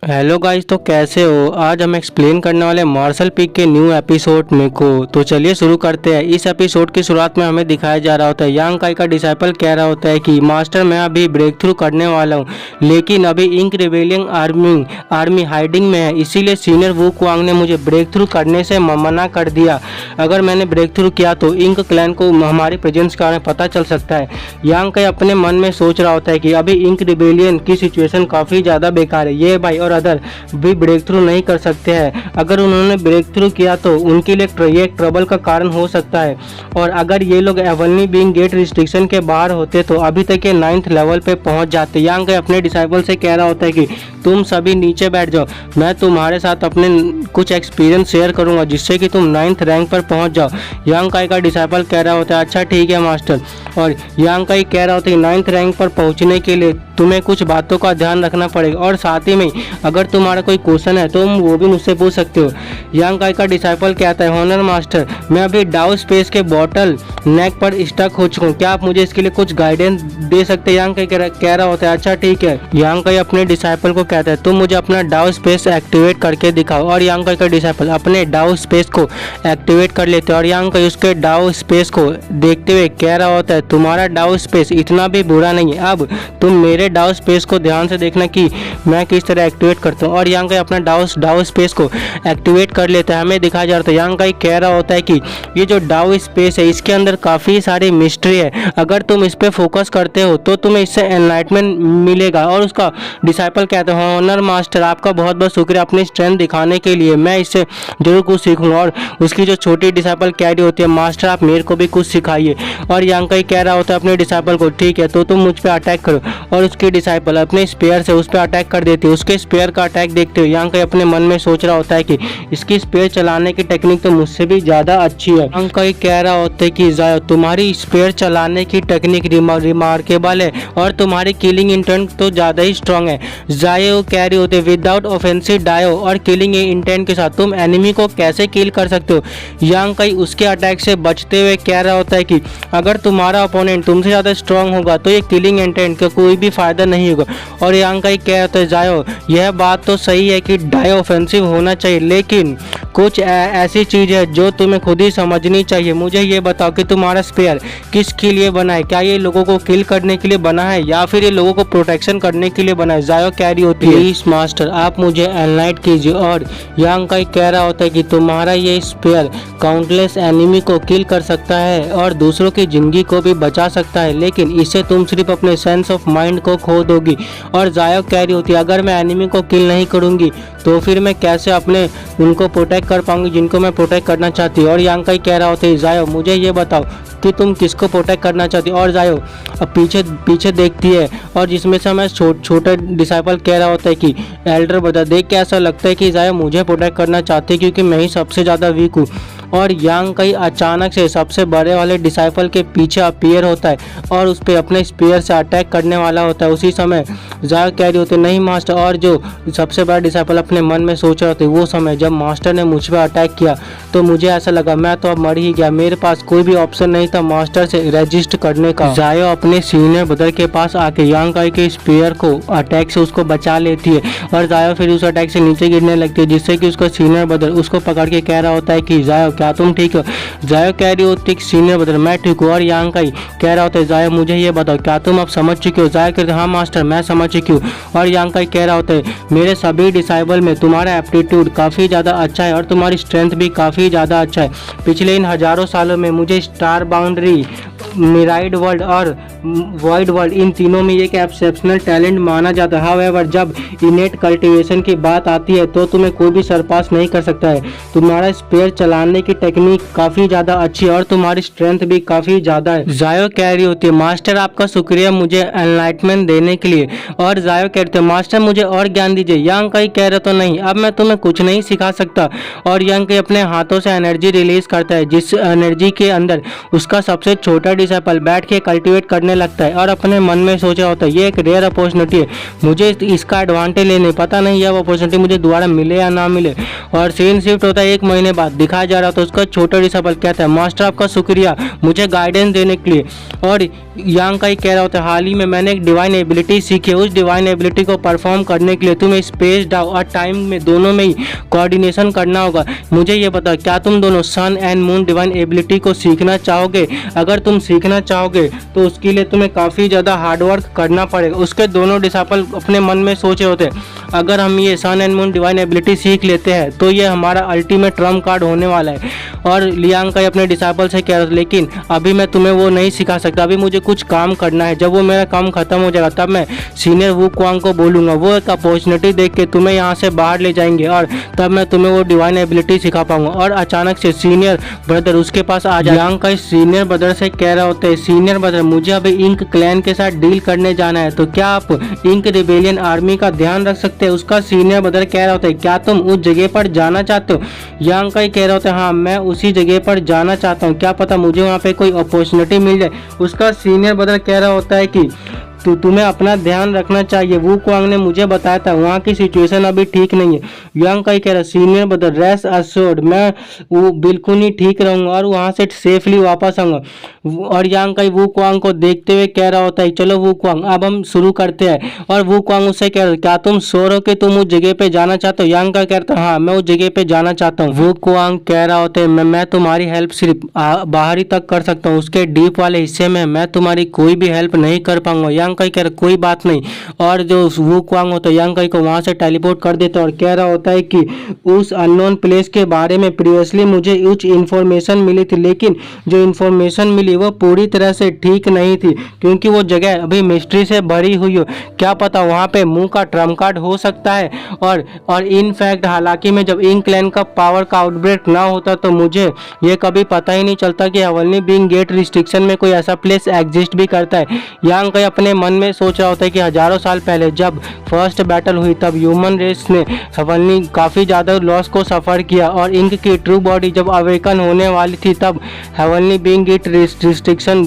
Hello guys, तो कैसे हो। आज हम एक्सप्लेन करने वाले मार्शल पीक के न्यू एपिसोड में को। तो चलिए शुरू करते हैं। इस एपिसोड की शुरुआत में हमें दिखाया जा रहा होता है यांग काई का डिसाइपल कह रहा होता है कि मास्टर मैं अभी ब्रेक थ्रू करने वाला हूँ, लेकिन अभी इंक रिबेलियन आर्मी हाइडिंग में है, इसीलिए सीनियर वू क्वांग ने मुझे ब्रेक थ्रू करने से मना कर दिया। अगर मैंने ब्रेक थ्रू किया तो इंक क्लैन को हमारी प्रेजेंस के बारे में पता चल सकता है। यांग काई अपने मन में सोच रहा होता है कि अभी इंक रिबेलियन की सिचुएशन काफ़ी ज़्यादा बेकार है, ये भाई और अदर भी ब्रेक थ्रू नहीं कर सकते हैं। अगर उन्होंने ब्रेक थ्रू किया तो उनके लिए ये एक ट्रबल का कारण हो सकता है, और अगर ये लोग एवनली बीइंग गेट रिस्ट्रिक्शन के बाहर होते तो अभी तक ये 9th लेवल पे पहुंच जाते। यांग अपने डिसाइपल से कह रहा होता है कि तुम सभी नीचे बैठ जाओ, मैं तुम्हारे साथ अपने कुछ एक्सपीरियंस शेयर करूंगा जिससे कि तुम 9th रैंक पर पहुंच जाओ। यांग काई का डिसाइपल कह रहा होता है अच्छा ठीक है मास्टर, और यांग काई कह रहा होता है 9th रैंक पर पहुंचने के लिए तुम्हें कुछ बातों का ध्यान रखना पड़ेगा, और साथ ही में अगर तुम्हारा कोई क्वेश्चन है तो तुम वो भी मुझसे पूछ सकते हो। यांग काई का डिसाइपल कहता है हॉनर मास्टर, मैं अभी डाउ स्पेस के बॉटल नेक पर स्टक हो चुका हूँ, क्या आप मुझे इसके लिए कुछ गाइडेंस दे सकते हैं। यांग काई कह रहा होता है अच्छा ठीक है। यांग काई अपने डिसाइपल को कहता है तुम मुझे अपना डाउ स्पेस एक्टिवेट करके दिखाओ, और यांग काई का डिसाइपल अपने डाउ स्पेस को एक्टिवेट कर लेते हैं, और यांग काई उसके डाउ स्पेस को देखते हुए कह रहा होता है तुम्हारा डाउ स्पेस इतना भी बुरा नहीं है, अब तुम मेरे डाउ स्पेस को ध्यान से देखना कि मैं किस तरह एक्टिवेट करता हूँ। और यांग काई अपना डाउ स्पेस को एक्टिवेट कर लेता है। हमें दिखाया जा रहा है यांग काई कह रहा होता है कि ये जो डाउ स्पेस है इसके अंदर काफ़ी सारी मिस्ट्री है, अगर तुम इस पर फोकस करते हो तो तुम्हें इससे एनलाइटमेंट मिलेगा। और उसका डिसाइपल कहता है ऑनर मास्टर आपका बहुत बहुत शुक्रिया अपनी स्ट्रेंथ दिखाने के लिए, मैं इससे जरूर कुछ सीखूंगा। और उसकी जो छोटी डिसाइपल कैरी होती है मास्टर आप मेरे को भी कुछ सिखाइए। और यांग काई कह रहा होता है अपने डिसाइपल को ठीक है तो तुम मुझ पर अटैक करो, और उसकी डिसाइपल अपने स्पेयर से उस पर अटैक कर देती है। उसके स्पेयर का अटैक देखते हुए यांग काई अपने मन में सोच रहा होता है कि इसकी स्पेयर चलाने की टेक्निक तो मुझसे भी ज़्यादा अच्छी है। यांग काई कह रहा होता है कि जायो तुम्हारी स्पेयर चलाने की टेक्निक रिमार्केबल है, और तुम्हारी किलिंग इंटेंट तो ज़्यादा ही स्ट्रांग है। जायो कह रही होते विदाउट ऑफेंसिव डायो और किलिंग इंटेंट के साथ तुम एनिमी को कैसे किल कर सकते हो। यांग काई उसके अटैक से बचते हुए कह रहा होता है कि अगर तुम्हारा अपोनेंट तुमसे ज़्यादा स्ट्रांग होगा तो ये किलिंग इंटेंट का कोई भी फायदा नहीं होगा। और यांग काई कह रहा है जायो यह बात तो सही है कि डायो ऑफेंसिव होना चाहिए, लेकिन कुछ ऐसी चीज़ है जो तुम्हें खुद ही समझनी चाहिए। मुझे ये बताओ कि तुम्हारा स्पेयर किसके लिए बना है, क्या ये लोगों को किल करने के लिए बना है या फिर ये लोगों को प्रोटेक्शन करने के लिए बना है। जायो कैरी होती है प्लीज मास्टर आप मुझे एनलाइट कीजिए। और यांग काई कह रहा होता है कि तुम्हारा ये स्पेयर काउंटलेस एनिमी को किल कर सकता है और दूसरों की जिंदगी को भी बचा सकता है, लेकिन इससे तुम सिर्फ अपने सेंस ऑफ माइंड को खो दोगी। और जायो कैरी होती है अगर मैं एनिमी को किल नहीं करूंगी तो फिर मैं कैसे अपने उनको प्रोटेक्ट कर पाऊंगी जिनको मैं प्रोटेक्ट करना चाहती हूँ। और यांग काई कह रहा होता है जायो मुझे ये बताओ कि तुम किसको प्रोटेक्ट करना चाहती हो। और जायो अब पीछे देखती है, और जिसमें से हमें छोटा डिसाइपल कह रहा होता है कि एल्डर ब्रदर देख के ऐसा लगता है कि जायो मुझे प्रोटेक्ट करना चाहती है क्योंकि मैं ही सबसे ज़्यादा वीक हूँ। और यांग काई अचानक से सबसे बड़े वाले डिसाइपल के पीछे अपीयर होता है और उस पर अपने स्पीयर से अटैक करने वाला होता है। उसी समय जायो कह रही होती है नहीं मास्टर, और जो सबसे बड़ा डिसाइपल अपने मन में सोच रहा होता है वो समय जब मास्टर ने मुझ पर अटैक किया तो मुझे ऐसा लगा मैं तो अब मर ही गया, मेरे पास कोई भी ऑप्शन नहीं था मास्टर से रेजिस्ट करने का। जायो अपने सीनियर ब्रदर के पास आके यांग काई के स्पीयर को अटैक से उसको बचा लेती है, और जायो फिर उस अटैक से नीचे गिरने लगती है, जिससे कि उसका सीनियर ब्रदर उसको पकड़ के कह रहा होता है कि जायो क्या तुम ठीक हो। जायो कह रही होती है सीनियर ब्रदर मैं ठीक हूँ। और यांग काई कह रहा होता है जायो मुझे ये बताओ क्या तुम अब समझ चुके हो। जायो कहते हाँ मास्टर मैं समझ चुकी हूँ। और यांग काई कह रहा होता है मेरे सभी डिसाइबल में तुम्हारा एप्टीट्यूड काफ़ी ज़्यादा अच्छा है और तुम्हारी स्ट्रेंथ भी काफ़ी ज़्यादा अच्छा है। पिछले इन हज़ारों सालों में मुझे स्टार बाउंड्री, मिराइड वर्ल्ड और वॉइड वर्ल्ड इन तीनों में एक एक्सेप्शनल टैलेंट माना जाता है। हाउएवर जब इनेट कल्टीवेशन की बात आती है तो तुम्हें कोई भी सरपास नहीं कर सकता है। तुम्हारा स्पेयर चलाने की टेक्निक काफ़ी ज़्यादा अच्छी है और तुम्हारी स्ट्रेंथ भी काफ़ी ज़्यादा है। जायो कह रही होती है मास्टर आपका शुक्रिया मुझे एनलाइटमेंट देने के लिए। और जायो कहते हैं मास्टर मुझे और ज्ञान दीजिए। यांग काई कह रहे तो नहीं अब मैं तुम्हें कुछ नहीं सिखा सकता। और यांग काई अपने हाथों से एनर्जी रिलीज करता है, जिस एनर्जी के अंदर उसका सबसे छोटा डिसाइपल बैठ के कल्टीवेट करने लगता है और अपने मन में सोचा होता है ये एक रेयर अपॉर्चुनिटी है, मुझे इसका एडवांटेज लेने, पता नहीं यह अपॉर्चुनिटी मुझे दोबारा मिले या ना मिले। और सीन शिफ्ट होता है 1 महीने बाद, दिखाया जा रहा था उसका छोटा डिसाइपल कहता है मास्टर आपका शुक्रिया मुझे गाइडेंस देने के लिए। और यांग काई कह रहा होता है हाल ही में मैंने एक डिवाइन एबिलिटी सीखी है, उस डिवाइन एबिलिटी को परफॉर्म करने के लिए तुम्हें स्पेस डाउ और टाइम में दोनों में ही कोऑर्डिनेशन करना होगा। मुझे ये बताओ क्या तुम दोनों सन एंड मून डिवाइन एबिलिटी को सीखना चाहोगे? अगर तुम सीखना चाहोगे तो उसके लिए तुम्हें काफ़ी ज़्यादा हार्डवर्क करना पड़ेगा। उसके दोनों डिसाइपल अपने मन में सोचे होते हैं अगर हम ये सन एंड मून डिवाइन एबिलिटी सीख लेते हैं तो ये हमारा अल्टीमेट ट्रम्प कार्ड होने वाला है। और लियांग काई अपने डिसाइपल से कह रहा था लेकिन अभी मैं तुम्हें वो नहीं सिखा सकता, अभी मुझे कुछ काम करना है। जब वो मेरा काम खत्म हो जाएगा तब मैं सीनियर वू क्वांग को बोलूँगा, वो एक अपॉर्चुनिटी देख के तुम्हें यहाँ से बाहर ले जाएंगे और तब मैं तुम्हें वो डिवाइन एबिलिटी सिखा पाऊंगा। और अचानक से सीनियर ब्रदर उसके पास आ जाए। लियांग काई सीनियर ब्रदर से कह रहा होता है सीनियर ब्रदर मुझे अभी इंक क्लैन के साथ डील करने जाना है, तो क्या आप इंक रिबेलियन आर्मी का ध्यान रख सकते हैं? उसका सीनियर ब्रदर कह रहा होता है क्या तुम उस जगह पर जाना चाहते हो? लियांग काई कह रहा होता है हाँ मैं उसी जगह पर जाना चाहता हूँ, क्या पता मुझे वहाँ पे कोई अपॉर्चुनिटी मिल जाए। उसका सीनियर ब्रदर कह रहा होता है कि तो तुम्हें अपना ध्यान रखना चाहिए, वू क्वांग ने मुझे बताया था वहाँ की सिचुएशन अभी ठीक नहीं है। यांग काई कह रहा सीनियर ब्रदर रेस्ट अश्योर्ड मैं वो बिल्कुल ही ठीक रहूँगा और वहाँ से सेफली वापस आऊँगा। और यांग काई वू क्वांग को देखते हुए कह रहा होता है चलो वू क्वांग अब हम शुरू करते हैं। और वू क्वांग उससे कह रहा क्या तुम श्योर हो कि तुम उस जगह पे जाना चाहते हो? यांग का कहता हाँ मैं उस जगह पे जाना चाहता हूँ। वू क्वांग कह रहा होता है मैं तुम्हारी हेल्प सिर्फ बाहर ही तक कर सकता हूँ, उसके डीप वाले हिस्से में मैं तुम्हारी कोई भी हेल्प नहीं कर पाऊंगा। यांग काई कह रहा कोई बात नहीं। और जो वू क्वांग होता है यांग काई को वहां से टेलीपोर्ट कर देता है और कह रहा होता है कि उस अननोन प्लेस के बारे में प्रीवियसली मुझे कुछ इन्फॉर्मेशन मिली थी, लेकिन जो इन्फॉर्मेशन मिली वो पूरी तरह से ठीक नहीं थी क्योंकि वो जगह अभी मिस्ट्री से भरी हुई हो। क्या पता वहाँ पे मुंह का ट्रम्प कार्ड हो सकता है। और इनफैक्ट हालांकि में जब इंक क्लैन का पावर का आउटब्रेक ना होता तो मुझे ये कभी पता ही नहीं चलता कि हेवनली बीइंग गेट रिस्ट्रिक्शन में कोई ऐसा प्लेस एग्जिस्ट भी करता है। यांग काई अपने मन में सोच रहा होता है कि हजारों साल पहले जब फर्स्ट बैटल हुई तब ह्यूमन रेस ने हेवनली काफ़ी ज़्यादा लॉस को सफ़र किया और इंक की ट्रू बॉडी जब अवेकन होने वाली थी तब हेवनली बीइंग गेट रिस्ट्रिक्शन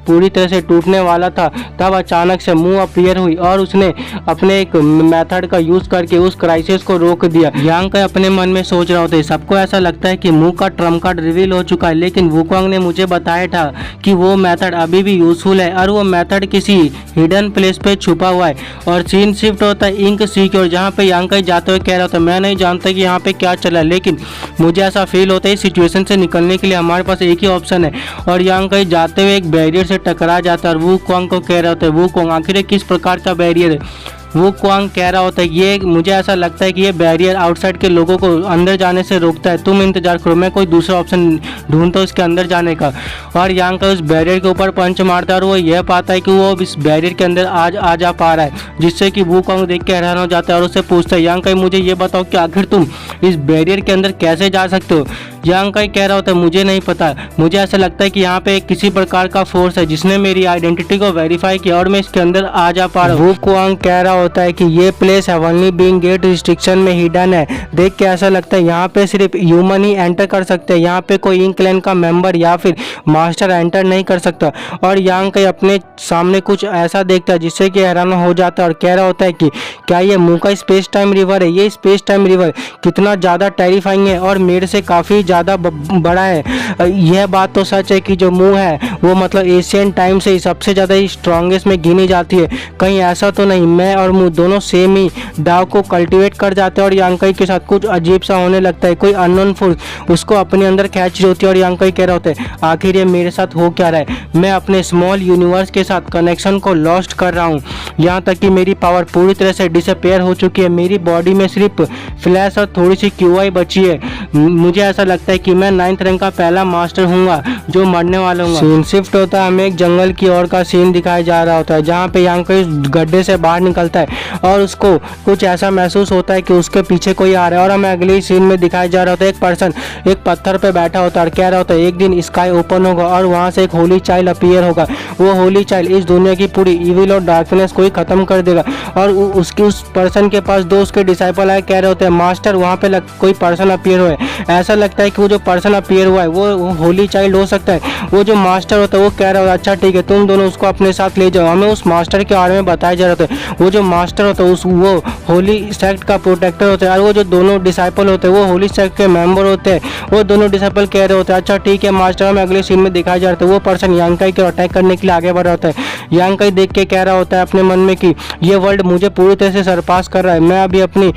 पूरी तरह से टूटने वाला था। तब अचानक से मुंह अपीयर हुई और उसने अपने एक मेथड का यूज़ करके उस क्राइसिस को रोक दिया। यांग काई अपने मन में सोच रहा होता है सबको ऐसा लगता है कि मुंह का ट्रम्प कार्ड रिवील हो चुका है, लेकिन वू क्वांग ने मुझे बताया था कि वो मेथड अभी भी यूजफुल है और वो मेथड किसी हिडन प्लेस पे छुपा हुआ है। और सीन शिफ्ट होता है इंक सिक्योर जहाँ पे यांग काई जाते हुए कह रहा था मैं नहीं जानता कि यहाँ पे क्या चला है, लेकिन मुझे ऐसा फील होता है इस सिचुएशन से निकलने के लिए हमारे पास एक ही ऑप्शन है। और यांग काई जाते हुए एक बैरियर से टकरा जाता है और वू क्वांग को कह रहा होता है वू क्वांग आखिर किस प्रकार का बैरियर है? वो क्वांग कह रहा होता है ये मुझे ऐसा लगता है कि ये बैरियर आउटसाइड के लोगों को अंदर जाने से रोकता है, तुम इंतजार करो मैं कोई दूसरा ऑप्शन ढूंढता हूँ उसके अंदर जाने का। और यांग का उस बैरियर के ऊपर पंच मारता है और वो यह पाता है कि वो इस बैरियर के अंदर आ जा पा रहा है, जिससे कि वो क्वांग देख के हैरान हो जाता है और उससे पूछता है यांग काई मुझे ये बताओ कि आखिर तुम इस बैरियर के अंदर कैसे जा सकते हो? यांग काई कह रहा होता है मुझे नहीं पता, मुझे ऐसा लगता है कि यहाँ पे किसी प्रकार का फोर्स है जिसने मेरी आइडेंटिटी को वेरीफाई किया और मैं इसके अंदर आ जा पा रहा हूँ। वो क्वांग कह रहा होता है कि ये place heavenly being get restriction में हिडन है, देख के ऐसा लगता है यहाँ पे सिर्फ ह्यूमन ही एंटर कर सकते हैं, यहाँ पे कोई इंक क्लैन का मेंबर या फिर मास्टर एंटर नहीं कर सकता। और यांग काई अपने सामने कुछ ऐसा देखता है जिससे कि हैरान हो जाता है और कह रहा होता है कि क्या ये मुंह का स्पेस टाइम रिवर है? ये स्पेस टाइम रिवर कितना ज़्यादा टेरिफाइंग है और मेरे से काफ़ी ज़्यादा बड़ा है। यह बात तो सच है कि जो मुंह है वो मतलब एशियन टाइम से सबसे ज़्यादा स्ट्रॉन्गेस्ट में गिनी जाती है, कहीं ऐसा तो नहीं मैं और मुंह दोनों सेम ही डाव को कल्टीवेट कर जाते हैं। और यांग काई के साथ कुछ अजीब सा होने लगता है, कोई अननोन फोर्स उसको अपने अंदर खींच रही होती है और यांग काई कह रहा होता है आखिर ये मेरे साथ हो क्या रहा है? मैं अपने स्मॉल यूनिवर्स के साथ कनेक्शन को लॉस्ट कर रहा हूँ, यहाँ तक कि मेरी पावर पूरी तरह से डिसअपेयर हो चुकी है, मेरी बॉडी में सिर्फ फ्लैश और थोड़ी सी क्यूआई बची है। मुझे ऐसा लगता है कि मैं 9th रैंक का पहला मास्टर हूँगा जो मरने वाला हूँ। सीन शिफ्ट होता है, हमें एक जंगल की ओर का सीन दिखाया जा रहा होता है जहाँ पे यांग काई गड्ढे से बाहर निकलता है और उसको कुछ ऐसा महसूस होता है कि उसके पीछे कोई आ रहा है। और हमें अगले सीन में दिखाया जा रहा होता है एक पर्सन एक पत्थर पे बैठा होता है और कह रहा होता है एक दिन स्काई ओपन होगा और वहाँ से एक होली चाइल्ड अपीयर होगा, वो होली चाइल्ड इस दुनिया की पूरी इविल और डार्कनेस को ही खत्म कर देगा। और उस पर्सन के पास दो उसके डिसाइपल आए, कह रहे होते हैं मास्टर वहाँ पे कोई पर्सन अपीयर हुआ है, ऐसा लगता है कि वो जो पर्सन अपीयर हुआ है वो होली चाइल्ड हो सकता है। वो जो मास्टर होता है वो कह रहा होता है अच्छा ठीक है तुम दोनों उसको अपने साथ ले जाओ। हमें उस मास्टर के बारे में बताया जा रहा था, वो जो मास्टर होता है वो होली सेक्ट का प्रोटेक्टर होता है और वो जो दोनों डिसाइपल होते हैं वो होली सेक्ट के मेंबर होते हैं। वो दोनों डिसाइपल कह रहे होते हैं अच्छा ठीक है मास्टर, हमें अगले सीन में दिखाया जा रहा है। वो पर्सन यांकाई को अटैक करने के लिए आगे बढ़ रहा होता है। यांकाई देख के कह रहा होता है अपने मन में कि ये वर्ल्ड मुझे पूरी तरह से सरपास कर रहा है, मैं अभी अपनी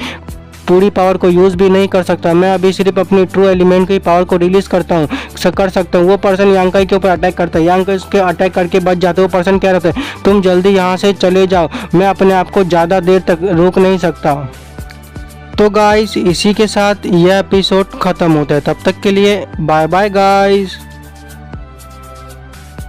पूरी पावर को यूज़ भी नहीं कर सकता, मैं अभी सिर्फ अपनी ट्रू एलिमेंट की पावर को रिलीज़ कर सकता हूँ। वो पर्सन यांकाई के ऊपर अटैक करता है। यांकाई उसके अटैक करके बच जाते हैं। वो पर्सन कह रहे थे तुम जल्दी यहाँ से चले जाओ, मैं अपने आप को ज़्यादा देर तक रोक नहीं सकता। तो गाइस इसी के साथ यह एपिसोड ख़त्म होता है। तब तक के लिए बाय बाय गाइस।